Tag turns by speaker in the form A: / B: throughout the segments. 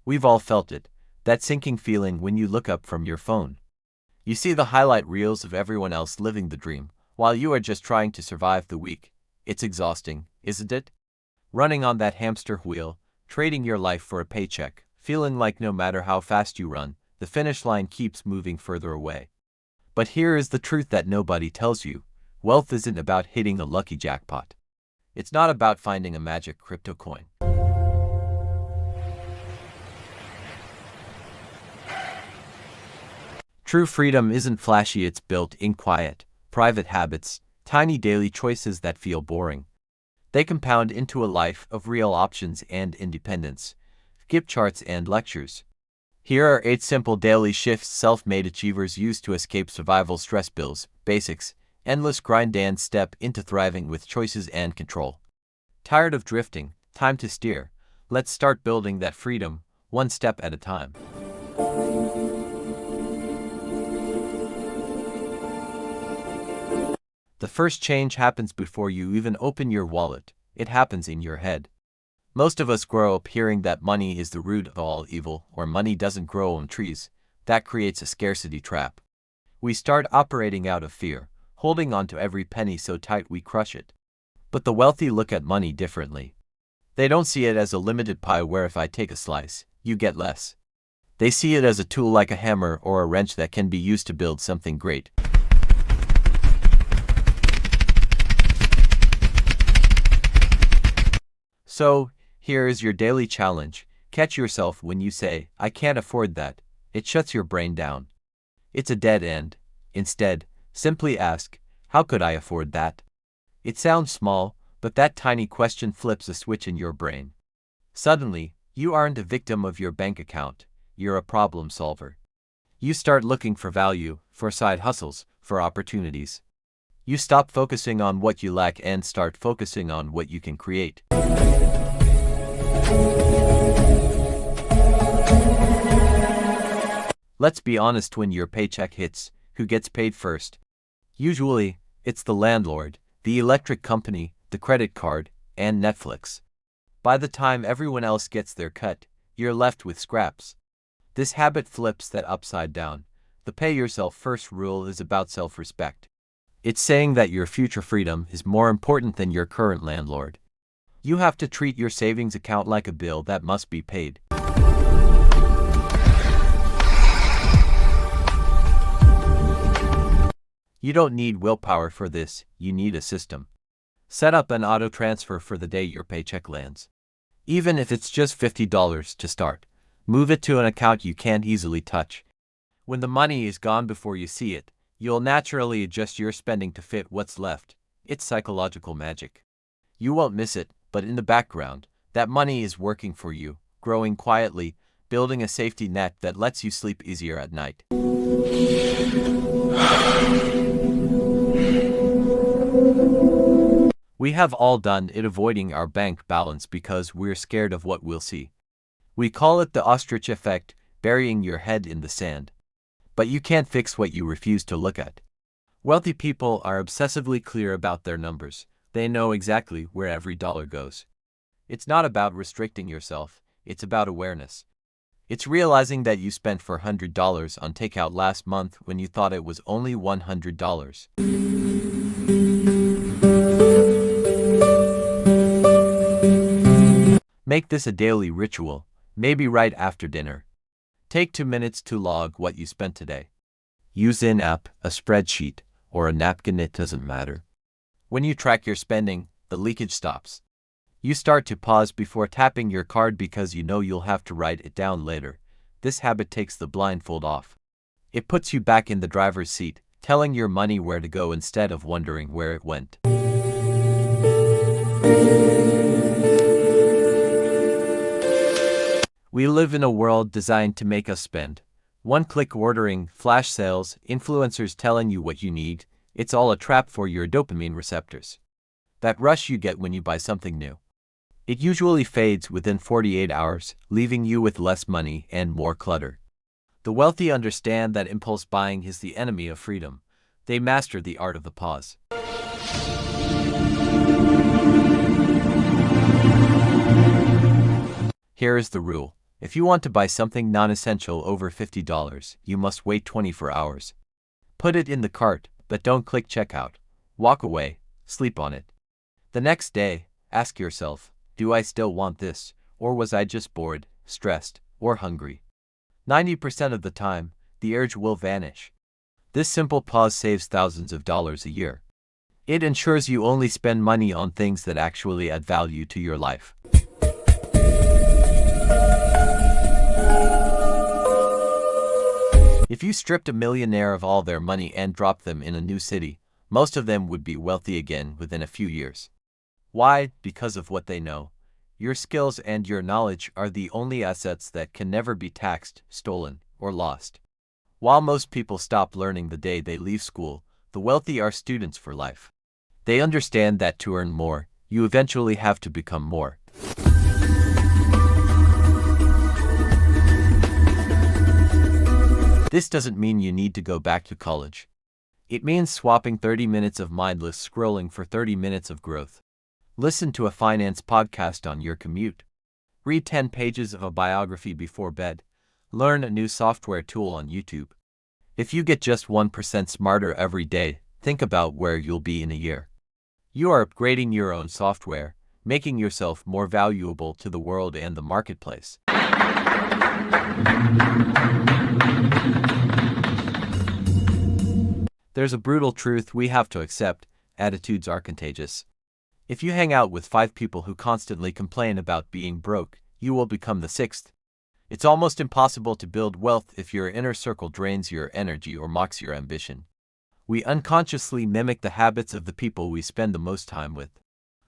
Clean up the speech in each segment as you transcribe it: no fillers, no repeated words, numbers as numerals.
A: We've all felt it, that sinking feeling when you look up from your phone. You see the highlight reels of everyone else living the dream, while you are just trying to survive the week. It's exhausting, isn't it? Running on that hamster wheel, trading your life for a paycheck, feeling like no matter how fast you run, the finish line keeps moving further away. But here is the truth that nobody tells you. Wealth isn't about hitting a lucky jackpot. It's not about finding a magic crypto coin. True freedom isn't flashy, it's built in quiet, private habits, tiny daily choices that feel boring. They compound into a life of real options and independence. Skip charts and lectures. Here are 8 simple daily shifts self-made achievers use to escape survival stress bills, basics, endless grind and step into thriving with choices and control. Tired of drifting? Time to steer. Let's start building that freedom, one step at a time. The first change happens before you even open your wallet. It happens in your head. Most of us grow up hearing that money is the root of all evil, or money doesn't grow on trees. That creates a scarcity trap. We start operating out of fear, holding on to every penny so tight we crush it. But the wealthy look at money differently. They don't see it as a limited pie where if I take a slice, you get less. They see it as a tool like a hammer or a wrench that can be used to build something great. So, here is your daily challenge. Catch yourself when you say, I can't afford that. It shuts your brain down. It's a dead end. Instead, simply ask, how could I afford that? It sounds small, but that tiny question flips a switch in your brain. Suddenly, you aren't a victim of your bank account. You're a problem solver. You start looking for value, for side hustles, for opportunities. You stop focusing on what you lack and start focusing on what you can create. Let's be honest, when your paycheck hits, who gets paid first? Usually, it's the landlord, the electric company, the credit card, and Netflix. By the time everyone else gets their cut, you're left with scraps. This habit flips that upside down. The pay yourself first rule is about self-respect. It's saying that your future freedom is more important than your current landlord. You have to treat your savings account like a bill that must be paid. You don't need willpower for this, you need a system. Set up an auto transfer for the day your paycheck lands. Even if it's just $50 to start, move it to an account you can't easily touch. When the money is gone before you see it, you'll naturally adjust your spending to fit what's left. It's psychological magic. You won't miss it, but in the background, that money is working for you, growing quietly, building a safety net that lets you sleep easier at night. We have all done it, avoiding our bank balance because we're scared of what we'll see. We call it the ostrich effect, burying your head in the sand. But you can't fix what you refuse to look at. Wealthy people are obsessively clear about their numbers. They know exactly where every dollar goes. It's not about restricting yourself, it's about awareness. It's realizing that you spent $400 on takeout last month when you thought it was only $100. Make this a daily ritual, maybe right after dinner. Take 2 minutes to log what you spent today. Use an app, a spreadsheet, or a napkin, it doesn't matter. When you track your spending, the leakage stops. You start to pause before tapping your card because you know you'll have to write it down later. This habit takes the blindfold off. It puts you back in the driver's seat, telling your money where to go instead of wondering where it went. We live in a world designed to make us spend. One-click ordering, flash sales, influencers telling you what you need, it's all a trap for your dopamine receptors. That rush you get when you buy something new. It usually fades within 48 hours, leaving you with less money and more clutter. The wealthy understand that impulse buying is the enemy of freedom. They master the art of the pause. Here is the rule. If you want to buy something non-essential over $50, you must wait 24 hours. Put it in the cart, but don't click checkout. Walk away, sleep on it. The next day, ask yourself, do I still want this, or was I just bored, stressed, or hungry? 90% of the time, the urge will vanish. This simple pause saves thousands of dollars a year. It ensures you only spend money on things that actually add value to your life. If you stripped a millionaire of all their money and dropped them in a new city, most of them would be wealthy again within a few years. Why? Because of what they know. Your skills and your knowledge are the only assets that can never be taxed, stolen, or lost. While most people stop learning the day they leave school, the wealthy are students for life. They understand that to earn more, you eventually have to become more. This doesn't mean you need to go back to college. It means swapping 30 minutes of mindless scrolling for 30 minutes of growth. Listen to a finance podcast on your commute. Read 10 pages of a biography before bed. Learn a new software tool on YouTube. If you get just 1% smarter every day, think about where you'll be in a year. You are upgrading your own software, making yourself more valuable to the world and the marketplace. There's a brutal truth we have to accept: attitudes are contagious. If you hang out with 5 people who constantly complain about being broke, you will become the 6th. It's almost impossible to build wealth if your inner circle drains your energy or mocks your ambition. We unconsciously mimic the habits of the people we spend the most time with.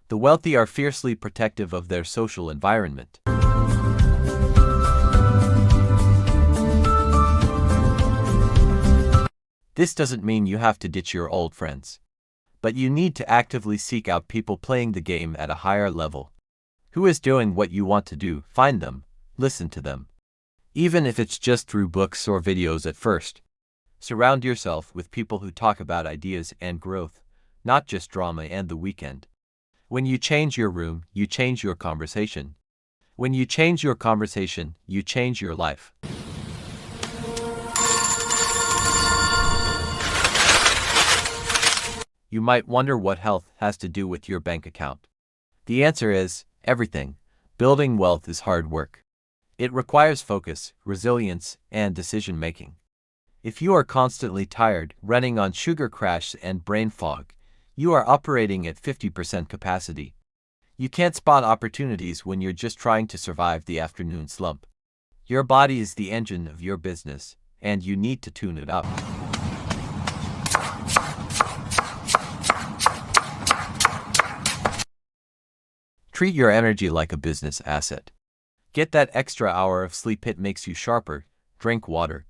A: The wealthy are fiercely protective of their social environment. This doesn't mean you have to ditch your old friends. But you need to actively seek out people playing the game at a higher level. Who is doing what you want to do? Find them, listen to them. Even if it's just through books or videos at first. Surround yourself with people who talk about ideas and growth, not just drama and the weekend. When you change your room, you change your conversation. When you change your conversation, you change your life. You might wonder what health has to do with your bank account. The answer is everything. Building wealth is hard work. It requires focus, resilience, and decision-making. If you are constantly tired, running on sugar crash and brain fog, you are operating at 50% capacity. You can't spot opportunities when you're just trying to survive the afternoon slump. Your body is the engine of your business, and you need to tune it up. Treat your energy like a business asset. Get that extra hour of sleep. It makes you sharper. Drink water.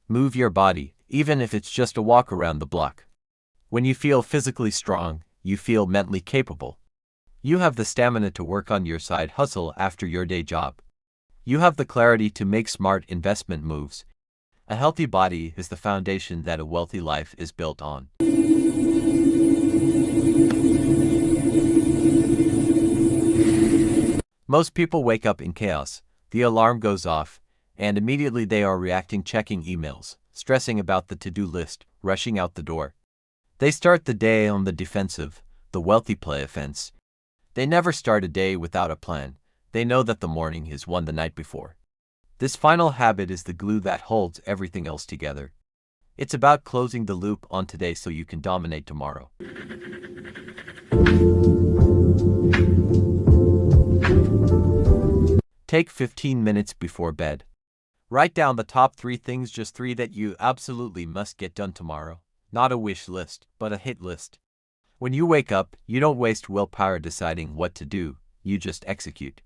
A: Move your body, even if it's just a walk around the block. When you feel physically strong, you feel mentally capable. You have the stamina to work on your side hustle after your day job. You have the clarity to make smart investment moves. A healthy body is the foundation that a wealthy life is built on. Most people wake up in chaos. The alarm goes off, and immediately they are reacting, checking emails, stressing about the to-do list, rushing out the door. They start the day on the defensive. The wealthy play offense. They never start a day without a plan. They know that the morning is won the night before. This final habit is the glue that holds everything else together. It's about closing the loop on today so you can dominate tomorrow. Take 15 minutes before bed. Write down the top 3 things, just 3 that you absolutely must get done tomorrow. Not a wish list, but a hit list. When you wake up, you don't waste willpower deciding what to do, you just execute.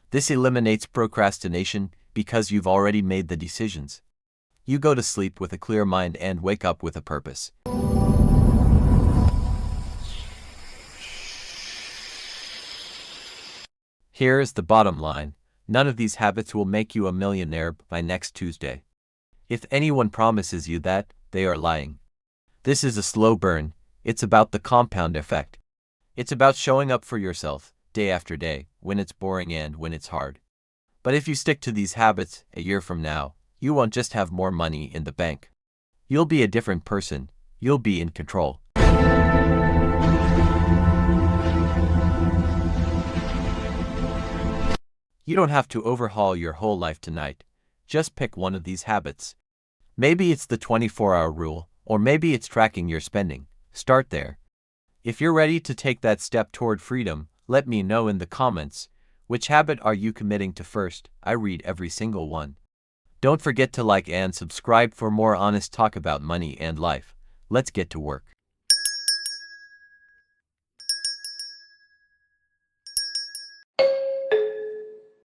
A: This eliminates procrastination because you've already made the decisions. You go to sleep with a clear mind and wake up with a purpose. Here's the bottom line. None of these habits will make you a millionaire by next Tuesday. If anyone promises you that, they are lying. This is a slow burn. It's about the compound effect. It's about showing up for yourself, day after day, when it's boring and when it's hard. But if you stick to these habits, a year from now, you won't just have more money in the bank. You'll be a different person. You'll be in control. You don't have to overhaul your whole life tonight. Just pick one of these habits. Maybe it's the 24-hour rule, or maybe it's tracking your spending. Start there. If you're ready to take that step toward freedom, let me know in the comments. Which habit are you committing to first? I read every single one. Don't forget to like and subscribe for more honest talk about money and life. Let's get to work.